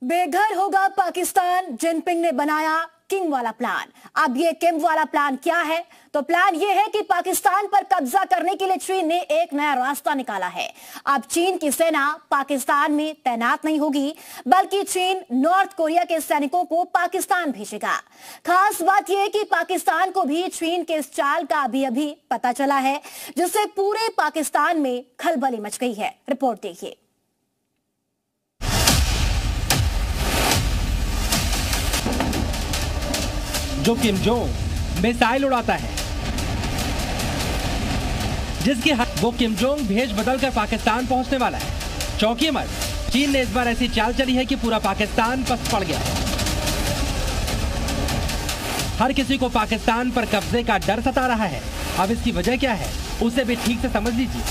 बेघर होगा पाकिस्तान, जिनपिंग ने बनाया किंग वाला प्लान। अब ये किंग वाला प्लान क्या है? तो प्लान ये है कि पाकिस्तान पर कब्जा करने के लिए चीन ने एक नया रास्ता निकाला है। अब चीन की सेना पाकिस्तान में तैनात नहीं होगी, बल्कि चीन नॉर्थ कोरिया के सैनिकों को पाकिस्तान भेजेगा। खास बात यह है कि पाकिस्तान को भी चीन के इस चाल का अभी पता चला है, जिससे पूरे पाकिस्तान में खलबली मच गई है। रिपोर्ट देखिए। जो किम जोंग मिसाइल उड़ाता है, जिसके वो किम जोंग भेज बदलकर पाकिस्तान पहुंचने वाला है। चौंकिए मत, चीन ने इस बार ऐसी चाल चली है कि पूरा पाकिस्तान पस पड़ गया। हर किसी को पाकिस्तान पर कब्जे का डर सता रहा है। अब इसकी वजह क्या है, उसे भी ठीक से समझ लीजिए।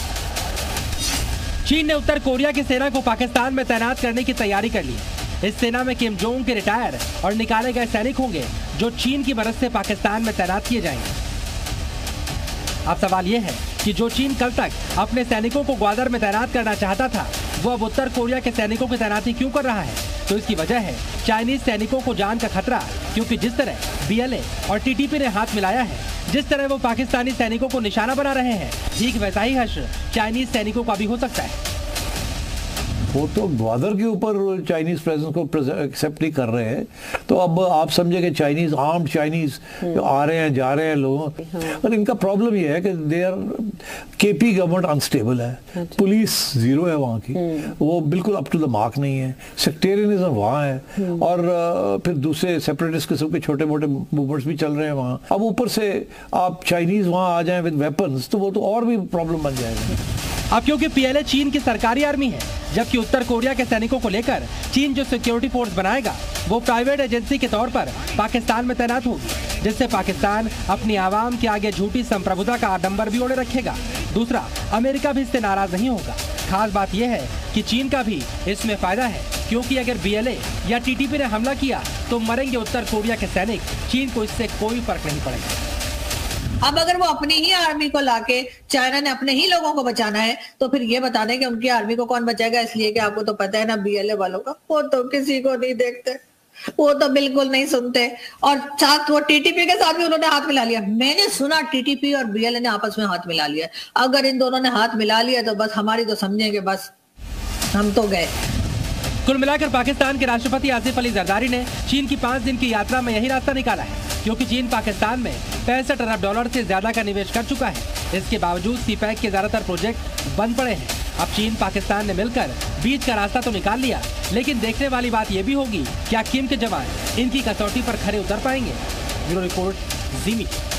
चीन ने उत्तर कोरिया की सेना को पाकिस्तान में तैनात करने की तैयारी कर ली। इस सेना में किम जोंग के रिटायर और निकाले गए सैनिक होंगे, जो चीन की मदद से पाकिस्तान में तैनात किए जाएंगे। अब सवाल यह है कि जो चीन कल तक अपने सैनिकों को ग्वादर में तैनात करना चाहता था, वो अब उत्तर कोरिया के सैनिकों की तैनाती क्यों कर रहा है? तो इसकी वजह है चाइनीज सैनिकों को जान का खतरा, क्योंकि जिस तरह बीएलए और टीटीपी ने हाथ मिलाया है, जिस तरह वो पाकिस्तानी सैनिकों को निशाना बना रहे हैं, ठीक वैसा ही हश्र चाइनीज सैनिकों का भी हो सकता है। वो तो ग्वादर के ऊपर चाइनीज प्रेजेंस को एक्सेप्ट नहीं कर रहे हैं, तो अब आप समझे कि चाइनीज आर्म्ड चाइनीज आ रहे हैं, जा रहे हैं लोगों। और इनका प्रॉब्लम ये है कि they are KP government unstable है, पुलिस जीरो है वहाँ की, वो बिल्कुल अप टू द मार्क नहीं है, सेक्टेरियनिज्म वहाँ है, और फिर दूसरे सेपरेटिस्ट किस्म के छोटे मोटे मूवमेंट्स भी चल रहे हैं वहाँ। अब ऊपर से आप चाइनीज वहाँ आ जाएं विद वेपन्स, तो वो तो और भी प्रॉब्लम बन जाएगा। अब क्योंकि पीएलए चीन की सरकारी आर्मी है, जबकि उत्तर कोरिया के सैनिकों को लेकर चीन जो सिक्योरिटी फोर्स बनाएगा, वो प्राइवेट एजेंसी के तौर पर पाकिस्तान में तैनात होगी, जिससे पाकिस्तान अपनी आवाम के आगे झूठी संप्रभुता का आडंबर भी ओढ़े रखेगा। दूसरा, अमेरिका भी इससे नाराज नहीं होगा। खास बात यह है कि चीन का भी इसमें फायदा है, क्योंकि अगर बीएलए या टीटीपी ने हमला किया तो मरेंगे उत्तर कोरिया के सैनिक, चीन को इससे कोई फर्क नहीं पड़ेगा। अब अगर वो अपनी ही आर्मी को लाके चाइना ने अपने ही लोगों को बचाना है, तो फिर ये बता दें कि उनकी आर्मी को कौन बचाएगा, इसलिए कि आपको तो पता है ना बीएलए वालों का, वो तो किसी को नहीं देखते, वो तो बिल्कुल नहीं सुनते। और साथ वो टीटीपी के साथ भी उन्होंने हाथ मिला लिया। मैंने सुना टीटीपी और बीएलए ने आपस में हाथ मिला लिया। अगर इन दोनों ने हाथ मिला लिया तो बस हमारी तो समझेंगे बस हम तो गए। कुल मिलाकर पाकिस्तान के राष्ट्रपति आसिफ अली जरदारी ने चीन की 5 दिन की यात्रा में यही रास्ता निकाला है, क्योंकि चीन पाकिस्तान में 65 अरब डॉलर से ज्यादा का निवेश कर चुका है। इसके बावजूद सीपैक के ज्यादातर प्रोजेक्ट बंद पड़े हैं। अब चीन पाकिस्तान ने मिलकर बीच का रास्ता तो निकाल लिया, लेकिन देखने वाली बात यह भी होगी, क्या किम के जवान इनकी कसौटी पर खरे उतर पाएंगे? ब्यूरो रिपोर्ट, जी मीडिया।